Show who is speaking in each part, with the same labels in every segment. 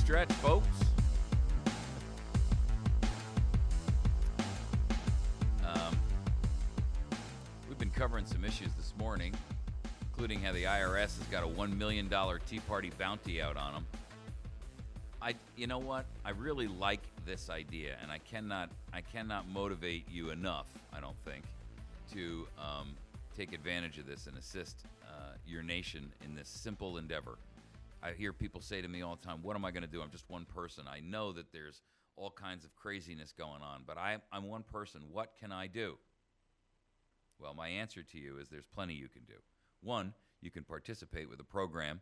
Speaker 1: stretch, folks. We've been covering some issues this morning, including how the IRS has got a $1 million Tea Party bounty out on them. You know what? I really like this idea, and I cannot motivate you enough, I don't think, to take advantage of this and assist your nation in this simple endeavor. I hear people say to me all the time, what am I going to do? I'm just one person. I know that there's all kinds of craziness going on, but I'm one person. What can I do? Well, my answer to you is there's plenty you can do. One, you can participate with a program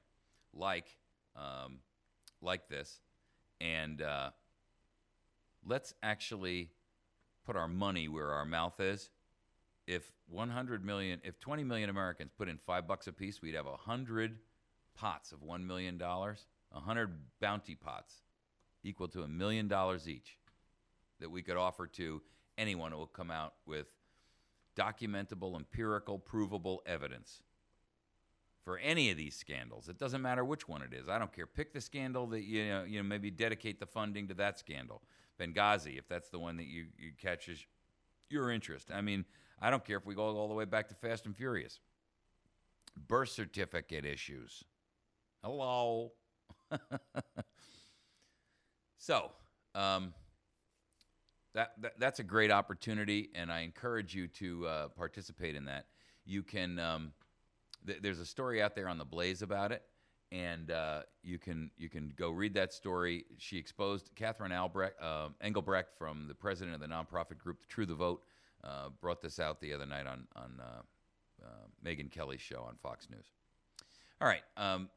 Speaker 1: like this, and let's actually put our money where our mouth is. If 20 million Americans put in $5 a piece, we'd have 100 pots of $1 million, 100 bounty pots equal to $1 million each that we could offer to anyone who will come out with documentable, empirical, provable evidence for any of these scandals. It doesn't matter which one it is. I don't care. Pick the scandal that you maybe dedicate the funding to that scandal. Benghazi, if that's the one that you catches your interest. I mean, I don't care if we go all the way back to Fast and Furious. Birth certificate issues. Hello. So, that's a great opportunity, and I encourage you to participate in that. You can. There's a story out there on the Blaze about it, and you can go read that story. She exposed Catherine Engelbrecht, from the president of the nonprofit group True the Vote, brought this out the other night on Megyn Kelly's show on Fox News. All right.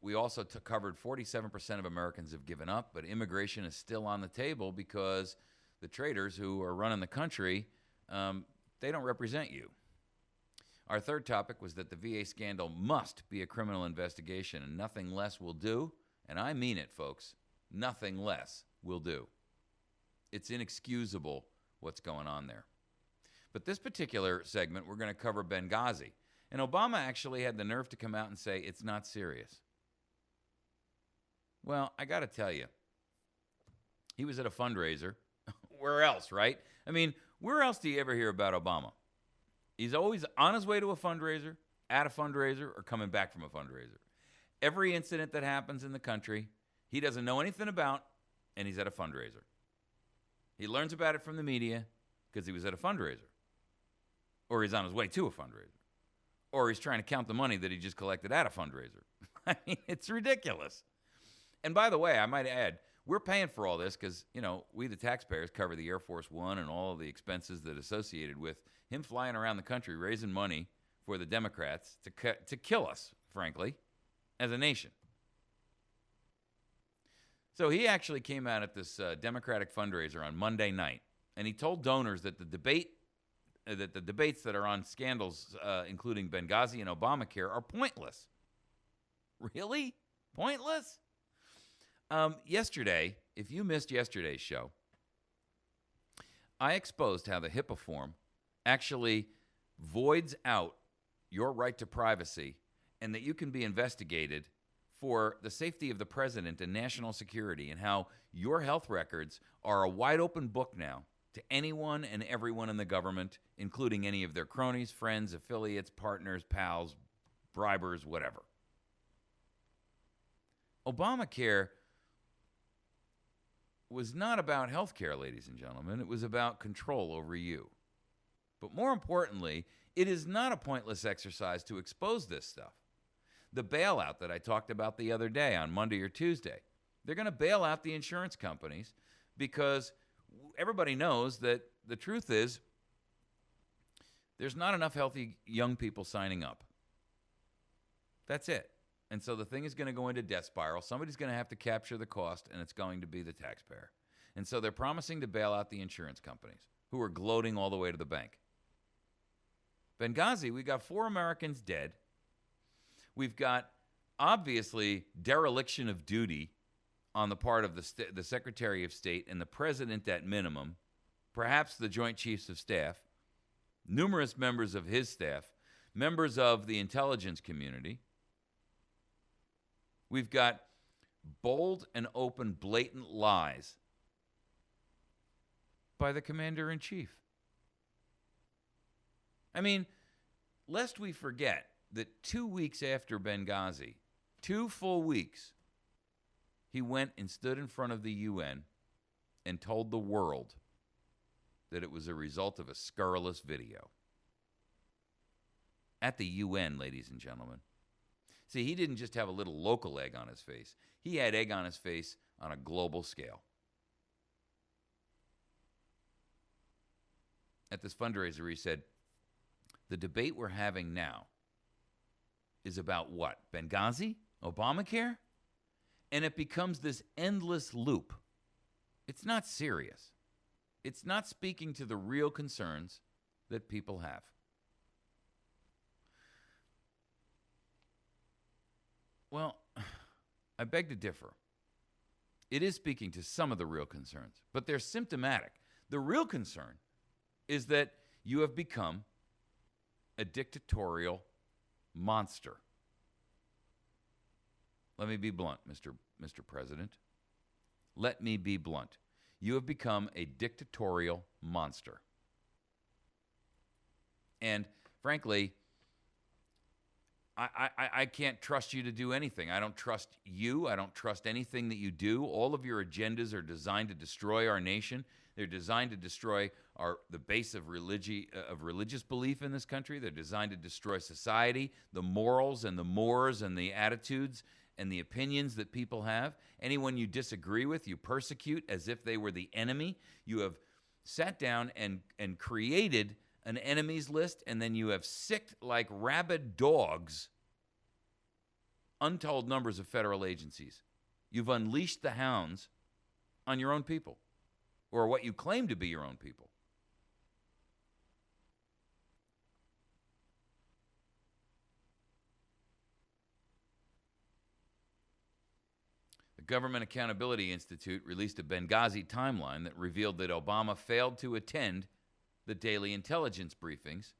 Speaker 1: We also covered 47% of Americans have given up, but immigration is still on the table because the traitors who are running the country, they don't represent you. Our third topic was that the VA scandal must be a criminal investigation, and nothing less will do. And I mean it, folks. Nothing less will do. It's inexcusable what's going on there. But this particular segment, we're going to cover Benghazi. And Obama actually had the nerve to come out and say it's not serious. Well, I got to tell you, he was at a fundraiser. Where else, right? I mean, where else do you ever hear about Obama? He's always on his way to a fundraiser, at a fundraiser, or coming back from a fundraiser. Every incident that happens in the country, he doesn't know anything about, and he's at a fundraiser. He learns about it from the media because he was at a fundraiser, or he's on his way to a fundraiser, or he's trying to count the money that he just collected at a fundraiser. I mean, it's ridiculous. And by the way, I might add, we're paying for all this because, we the taxpayers cover the Air Force One and all of the expenses that are associated with him flying around the country raising money for the Democrats to kill us, frankly, as a nation. So he actually came out at this Democratic fundraiser on Monday night, and he told donors that the debates that are on scandals, including Benghazi and Obamacare, are pointless. Really? Pointless? Yesterday, if you missed yesterday's show, I exposed how the HIPAA form actually voids out your right to privacy and that you can be investigated for the safety of the president and national security, and how your health records are a wide open book now to anyone and everyone in the government, including any of their cronies, friends, affiliates, partners, pals, bribers, whatever. Obamacare was not about health care, ladies and gentlemen. It was about control over you. But more importantly, it is not a pointless exercise to expose this stuff. The bailout that I talked about the other day on Monday or Tuesday, they're going to bail out the insurance companies because everybody knows that the truth is there's not enough healthy young people signing up. That's it. And so the thing is going to go into death spiral. Somebody's going to have to capture the cost, and it's going to be the taxpayer. And so they're promising to bail out the insurance companies, who are gloating all the way to the bank. Benghazi, we got 4 Americans dead. We've got, obviously, dereliction of duty on the part of the Secretary of State and the President at minimum, perhaps the Joint Chiefs of Staff, numerous members of his staff, members of the intelligence community. We've got bold and open, blatant lies by the commander-in-chief. I mean, lest we forget that 2 weeks after Benghazi, 2 full weeks, he went and stood in front of the UN and told the world that it was a result of a scurrilous video. At the UN, ladies and gentlemen. See, he didn't just have a little local egg on his face. He had egg on his face on a global scale. At this fundraiser, he said, the debate we're having now is about what? Benghazi? Obamacare? And it becomes this endless loop. It's not serious. It's not speaking to the real concerns that people have. Well, I beg to differ. It is speaking to some of the real concerns, but they're symptomatic. The real concern is that you have become a dictatorial monster. Let me be blunt, Mr. President. Let me be blunt. You have become a dictatorial monster. And frankly, I can't trust you to do anything. I don't trust you. I don't trust anything that you do. All of your agendas are designed to destroy our nation. They're designed to destroy the base of religious belief in this country. They're designed to destroy society, the morals and the mores and the attitudes and the opinions that people have. Anyone you disagree with, you persecute as if they were the enemy. You have sat down and created an enemies list, and then you have sicked like rabid dogs untold numbers of federal agencies. You've unleashed the hounds on your own people, or what you claim to be your own people. The Government Accountability Institute released a Benghazi timeline that revealed that Obama failed to attend the daily intelligence briefings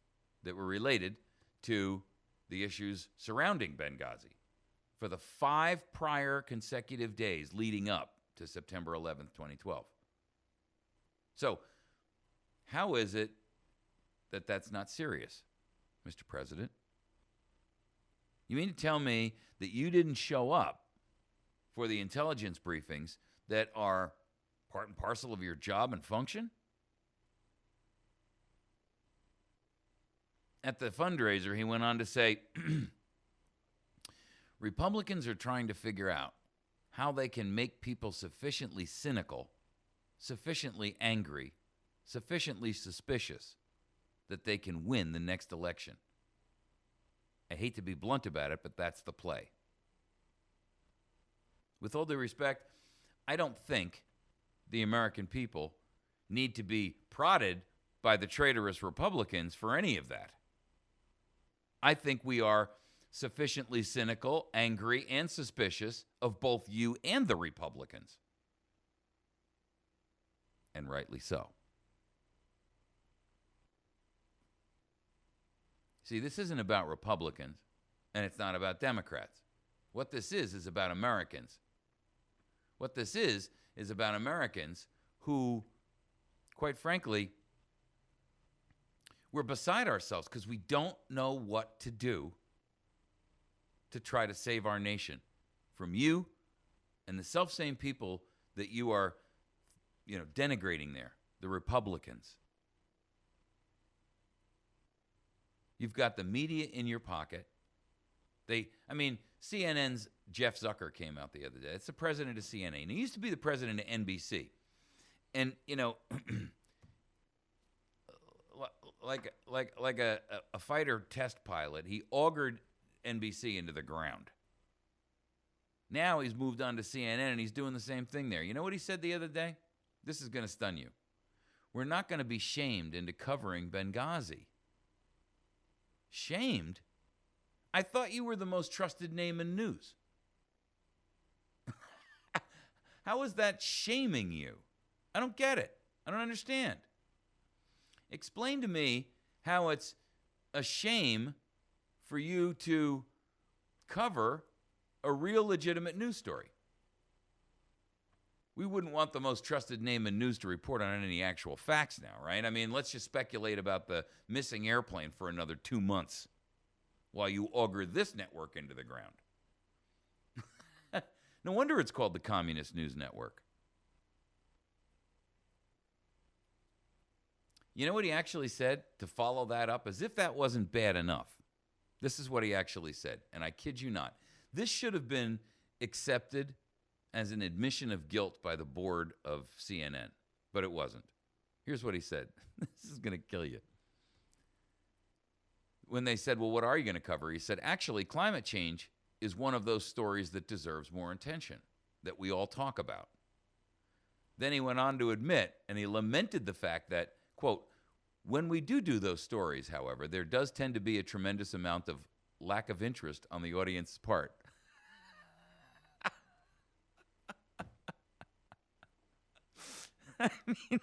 Speaker 1: that were related to the issues surrounding Benghazi for the 5 prior consecutive days leading up to September 11th, 2012. So, how is it that that's not serious, Mr. President? You mean to tell me that you didn't show up for the intelligence briefings that are part and parcel of your job and function? At the fundraiser, he went on to say, Republicans are trying to figure out how they can make people sufficiently cynical, sufficiently angry, sufficiently suspicious that they can win the next election. I hate to be blunt about it, but that's the play. With all due respect, I don't think the American people need to be prodded by the traitorous Republicans for any of that. I think we are sufficiently cynical, angry, and suspicious of both you and the Republicans. And rightly so. See, this isn't about Republicans, and it's not about Democrats. What this is about Americans. What this is about Americans who, quite frankly, we're beside ourselves because we don't know what to do to try to save our nation from you and the self-same people that you are, denigrating there, the Republicans. You've got the media in your pocket. CNN's Jeff Zucker came out the other day. It's the president of CNN. He used to be the president of NBC. And, like a fighter test pilot, he augured NBC into the ground. Now he's moved on to CNN, and he's doing the same thing there. You know what he said the other day? This is going to stun you. We're not going to be shamed into covering Benghazi. Shamed? I thought you were the most trusted name in news. How is that shaming you? I don't get it. I don't understand. Explain to me how it's a shame for you to cover a real legitimate news story. we wouldn't want the most trusted name in news to report on any actual facts now, right? I mean, let's just speculate about the missing airplane for another 2 months while you auger this network into the ground. No wonder it's called the Communist News Network. You know what he actually said to follow that up? As if that wasn't bad enough. This is what he actually said, and I kid you not. This should have been accepted as an admission of guilt by the board of CNN, but it wasn't. Here's what he said. This is going to kill you. When they said, well, what are you going to cover? He said, actually, climate change is one of those stories that deserves more attention, that we all talk about. Then he went on to admit, and he lamented the fact that, quote, when we do those stories, however, there does tend to be a tremendous amount of lack of interest on the audience's part. I mean,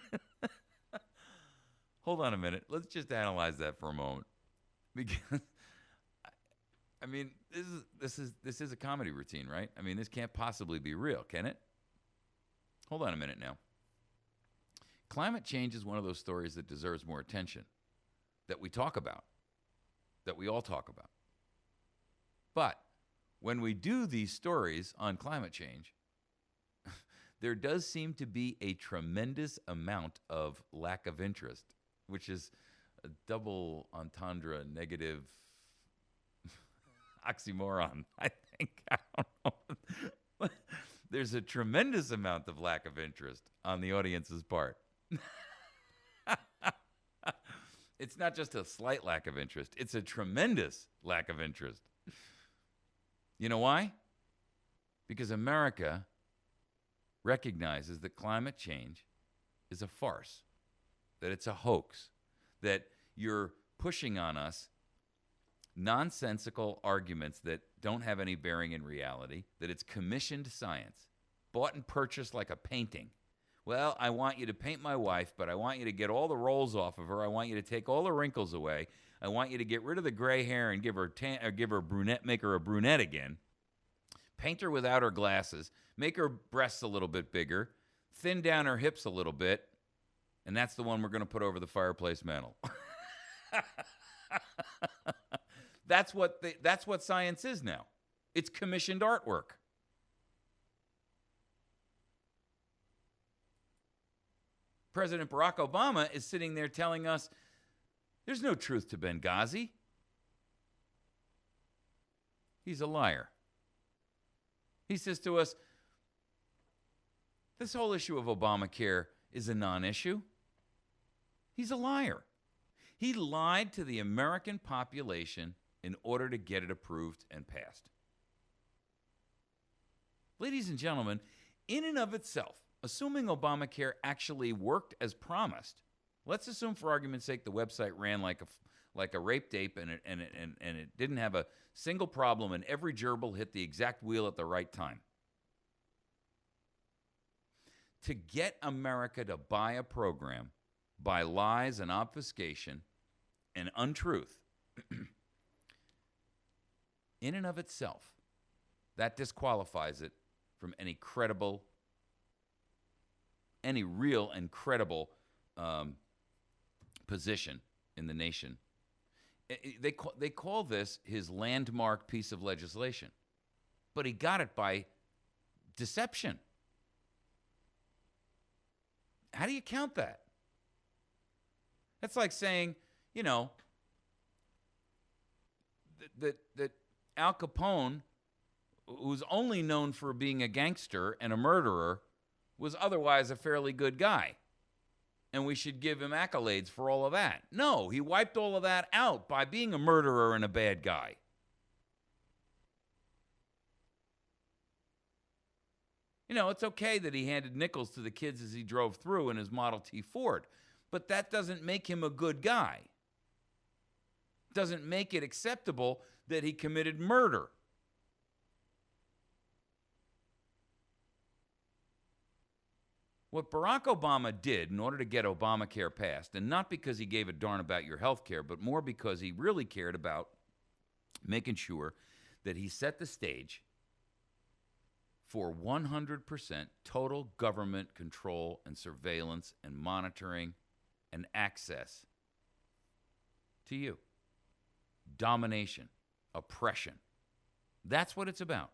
Speaker 1: hold on a minute. Let's just analyze that for a moment, because I mean, this is a comedy routine, right? I mean, this can't possibly be real, can it? Hold on a minute now. Climate change is one of those stories that deserves more attention, that we talk about, that we all talk about. But when we do these stories on climate change, there does seem to be a tremendous amount of lack of interest, which is a double entendre negative oxymoron, I think. I don't know. There's a tremendous amount of lack of interest on the audience's part. It's not just a slight lack of interest. It's a tremendous lack of interest. You know why? Because America recognizes that climate change is a farce, that it's a hoax, that you're pushing on us nonsensical arguments that don't have any bearing in reality, that it's commissioned science, bought and purchased like a painting. Well, I want you to paint my wife, but I want you to get all the rolls off of her. I want you to take all the wrinkles away. I want you to get rid of the gray hair and give her brunette, make her a brunette again. Paint her without her glasses. Make her breasts a little bit bigger. Thin down her hips a little bit. And that's the one we're going to put over the fireplace mantel. That's what science is now. It's commissioned artwork. President Barack Obama is sitting there telling us there's no truth to Benghazi. He's a liar. He says to us, this whole issue of Obamacare is a non-issue. He's a liar. He lied to the American population in order to get it approved and passed. Ladies and gentlemen, in and of itself, assuming Obamacare actually worked as promised, let's assume for argument's sake the website ran like a rape tape and it didn't have a single problem and every gerbil hit the exact wheel at the right time. To get America to buy a program by lies and obfuscation and untruth, in and of itself, that disqualifies it from any real and credible position in the nation. They call this his landmark piece of legislation, but he got it by deception. How do you count that? That's like saying, that Al Capone, who's only known for being a gangster and a murderer, was otherwise a fairly good guy. And we should give him accolades for all of that. No, he wiped all of that out by being a murderer and a bad guy. It's okay that he handed nickels to the kids as he drove through in his Model T Ford, but that doesn't make him a good guy. Doesn't make it acceptable that he committed murder. What Barack Obama did in order to get Obamacare passed, and not because he gave a darn about your health care, but more because he really cared about making sure that he set the stage for 100% total government control and surveillance and monitoring and access to you. Domination, oppression. That's what it's about.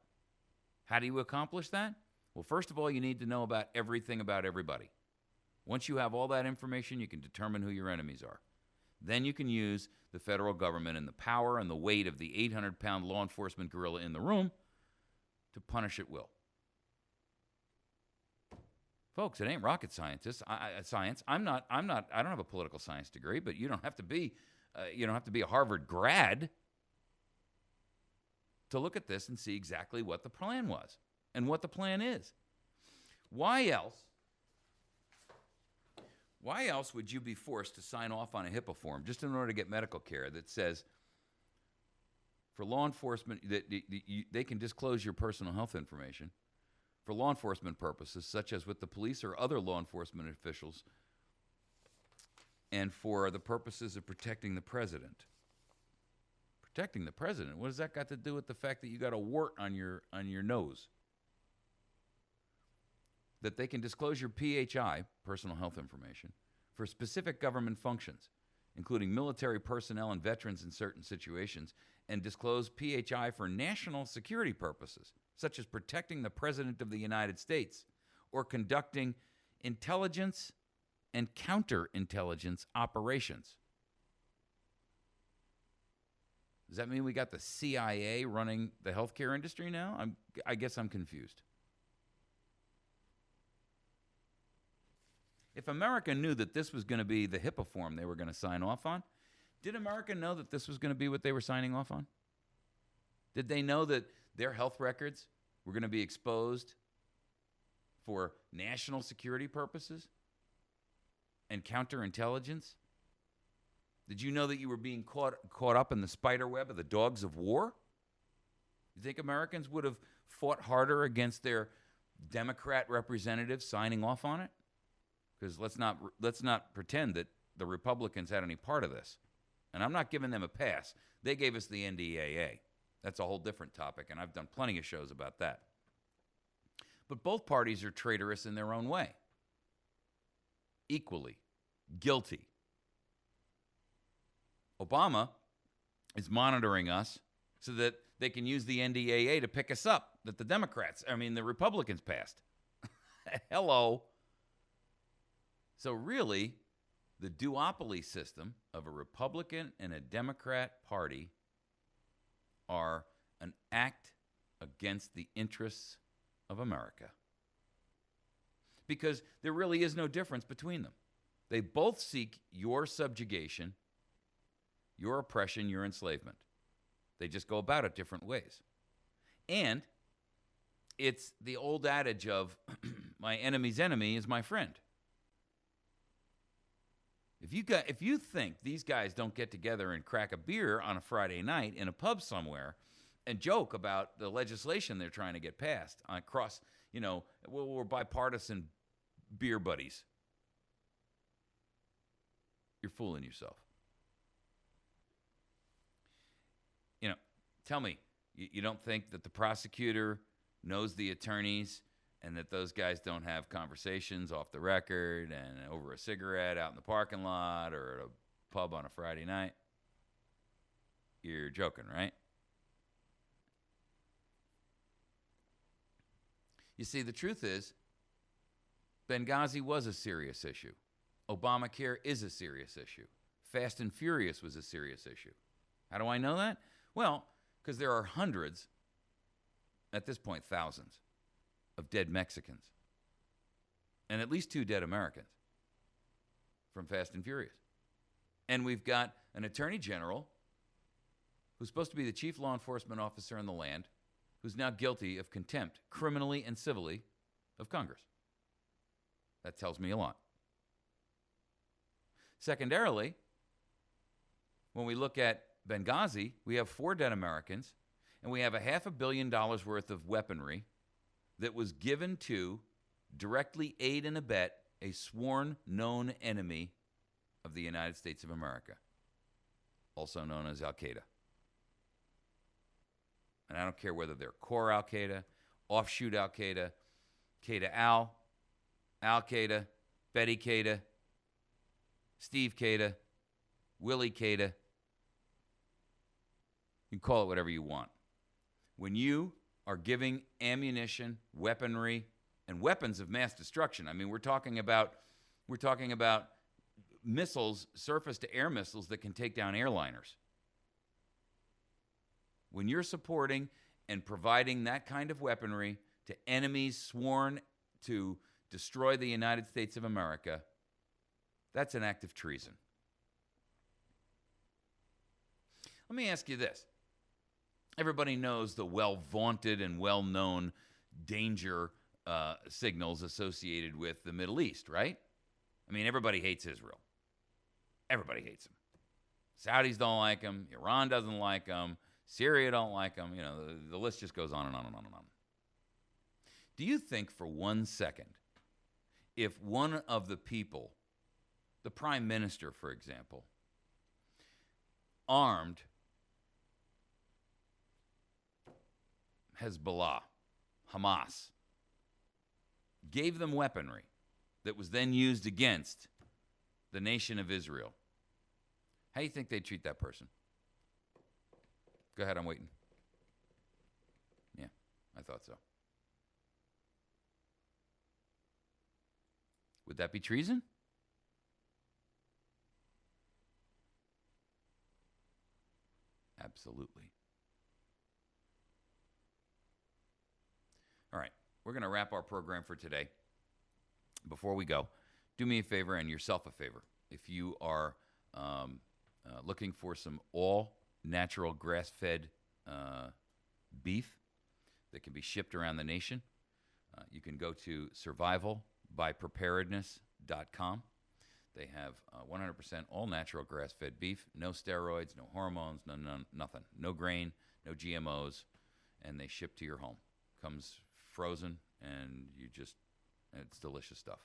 Speaker 1: How do you accomplish that? Well, first of all, you need to know about everything about everybody. Once you have all that information, you can determine who your enemies are. Then you can use the federal government and the power and the weight of the 800-pound law enforcement gorilla in the room to punish at will. Folks, it ain't rocket science. I don't have a political science degree, but you don't have to be a Harvard grad to look at this and see exactly what the plan was and what the plan is. Why else would you be forced to sign off on a HIPAA form just in order to get medical care that says for law enforcement that they can disclose your personal health information for law enforcement purposes, such as with the police or other law enforcement officials, and for the purposes of protecting the president? Protecting the president? What does that got to do with the fact that you got a wart on your nose? That they can disclose your PHI, personal health information, for specific government functions, including military personnel and veterans in certain situations, and disclose PHI for national security purposes, such as protecting the President of the United States or conducting intelligence and counterintelligence operations. Does that mean we got the CIA running the healthcare industry now? I guess I'm confused. If America knew that this was going to be the HIPAA form they were going to sign off on, did America know that this was going to be what they were signing off on? Did they know that their health records were going to be exposed for national security purposes and counterintelligence? Did you know that you were being caught up in the spider web of the dogs of war? You think Americans would have fought harder against their Democrat representatives signing off on it? Because let's not pretend that the Republicans had any part of this. And I'm not giving them a pass. They gave us the NDAA. That's a whole different topic, and I've done plenty of shows about that. But both parties are traitorous in their own way. Equally guilty. Obama is monitoring us so that they can use the NDAA to pick us up, that the Republicans passed. Hello. So really, the duopoly system of a Republican and a Democrat party are an act against the interests of America. Because there really is no difference between them. They both seek your subjugation, your oppression, your enslavement. They just go about it different ways. And it's the old adage of my enemy's enemy is my friend. If you think these guys don't get together and crack a beer on a Friday night in a pub somewhere and joke about the legislation they're trying to get passed across, we're bipartisan beer buddies, you're fooling yourself. Tell me, you don't think that the prosecutor knows the attorneys and that those guys don't have conversations off the record and over a cigarette out in the parking lot or at a pub on a Friday night? You're joking, right? You see, the truth is, Benghazi was a serious issue. Obamacare is a serious issue. Fast and Furious was a serious issue. How do I know that? Well, because there are hundreds, at this point thousands, of dead Mexicans and at least 2 dead Americans from Fast and Furious. And we've got an attorney general who's supposed to be the chief law enforcement officer in the land who's now guilty of contempt, criminally and civilly, of Congress. That tells me a lot. Secondarily, when we look at Benghazi, we have 4 dead Americans, and we have $500 million worth of weaponry that was given to directly aid and abet a sworn known enemy of the United States of America, also known as Al-Qaeda. And I don't care whether they're core Al-Qaeda offshoot Al-Qaeda, Qaeda Al-Qaeda, Betty Qaeda, Steve Qaeda, Willie Qaeda. You can call it whatever you want. When you are giving ammunition, weaponry, and weapons of mass destruction, I mean, we're talking about missiles, surface-to-air missiles that can take down airliners. When you're supporting and providing that kind of weaponry to enemies sworn to destroy the United States of America, that's an act of treason. Let me ask you this. Everybody knows the well-vaunted and well-known danger signals associated with the Middle East, right? I mean, everybody hates Israel. Everybody hates them. Saudis don't like them. Iran doesn't like them. Syria don't like them. You know, the list just goes on and on and on and on. Do you think for 1 second, if one of the people, the prime minister, for example, armed Hezbollah, Hamas, gave them weaponry that was then used against the nation of Israel, how do you think they'd treat that person? Go ahead, I'm waiting. Yeah, I thought so. Would that be treason? Absolutely. All right, we're going to wrap our program for today. Before we go, do me a favor and yourself a favor. If you are looking for some all-natural grass-fed beef that can be shipped around the nation, you can go to survivalbypreparedness.com. They have 100% all-natural grass-fed beef, no steroids, no hormones, nothing. No grain, no GMOs, and they ship to your home. Comes frozen, and it's delicious stuff.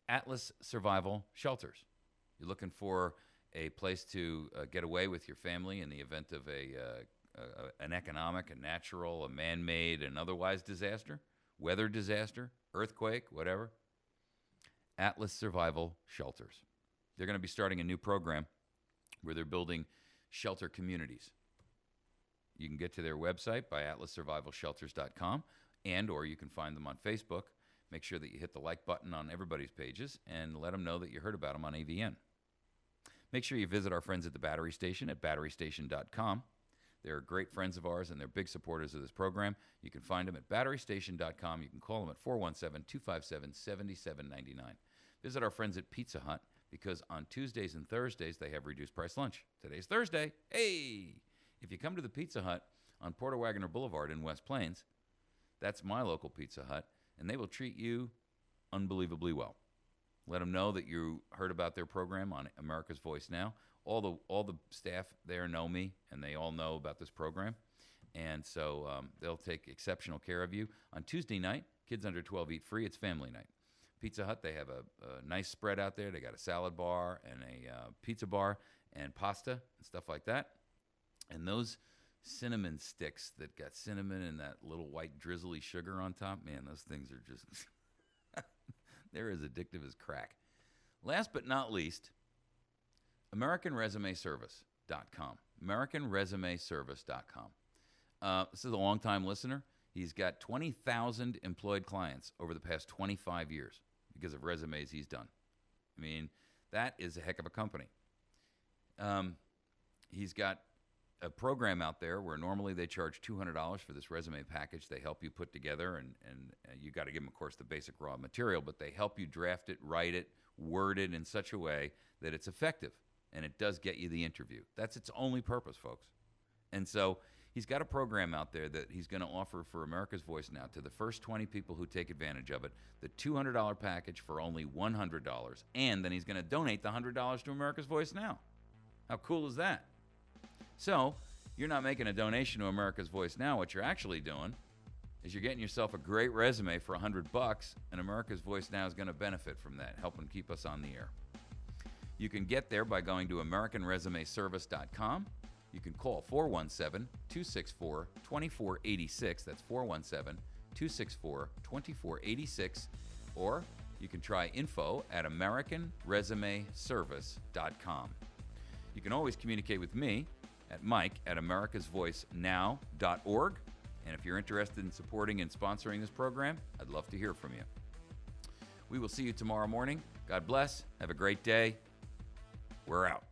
Speaker 1: Atlas Survival Shelters. You're looking for a place to get away with your family in the event of an economic, a natural, a man-made, and otherwise disaster, weather disaster, earthquake, whatever. Atlas Survival Shelters. They're going to be starting a new program where they're building shelter communities. You can get to their website by atlassurvivalshelters.com, or you can find them on Facebook. Make sure that you hit the like button on everybody's pages and let them know that you heard about them on AVN. Make sure you visit our friends at the Battery Station at batterystation.com. They're great friends of ours, and they're big supporters of this program. You can find them at batterystation.com. You can call them at 417-257-7799. Visit our friends at Pizza Hut, because on Tuesdays and Thursdays, they have reduced price lunch. Today's Thursday. Hey! If you come to the Pizza Hut on Porter Wagoner Boulevard in West Plains, that's my local Pizza Hut, and they will treat you unbelievably well. Let them know that you heard about their program on America's Voice Now. All the staff there know me, and they all know about this program. And so they'll take exceptional care of you. On Tuesday night, kids under 12 eat free. It's family night. Pizza Hut, they have a nice spread out there. They got a salad bar and a pizza bar and pasta and stuff like that. And those cinnamon sticks that got cinnamon and that little white drizzly sugar on top, man, those things are just, they're as addictive as crack. Last but not least, AmericanResumeService.com. AmericanResumeService.com. This is a long-time listener. He's got 20,000 employed clients over the past 25 years because of resumes he's done. I mean, that is a heck of a company. He's got a program out there where normally they charge $200 for this resume package they help you put together, and you got to give them, of course, the basic raw material, but they help you draft it, write it, word it in such a way that it's effective, and it does get you the interview. That's its only purpose, folks. And so he's got a program out there that he's going to offer for America's Voice Now to the first 20 people who take advantage of it, the $200 package for only $100, and then he's going to donate the $100 to America's Voice Now. How cool is that? So you're not making a donation to America's Voice Now. What you're actually doing is you're getting yourself a great resume for $100, and America's Voice Now is going to benefit from that, helping keep us on the air. You can get there by going to AmericanResumeService.com, you can call 417-264-2486. That's 417-264-2486. Or you can try info@AmericanResumeService.com. You can always communicate with me at mike@americasvoicenow.org. And if you're interested in supporting and sponsoring this program, I'd love to hear from you. We will see you tomorrow morning. God bless. Have a great day. We're out.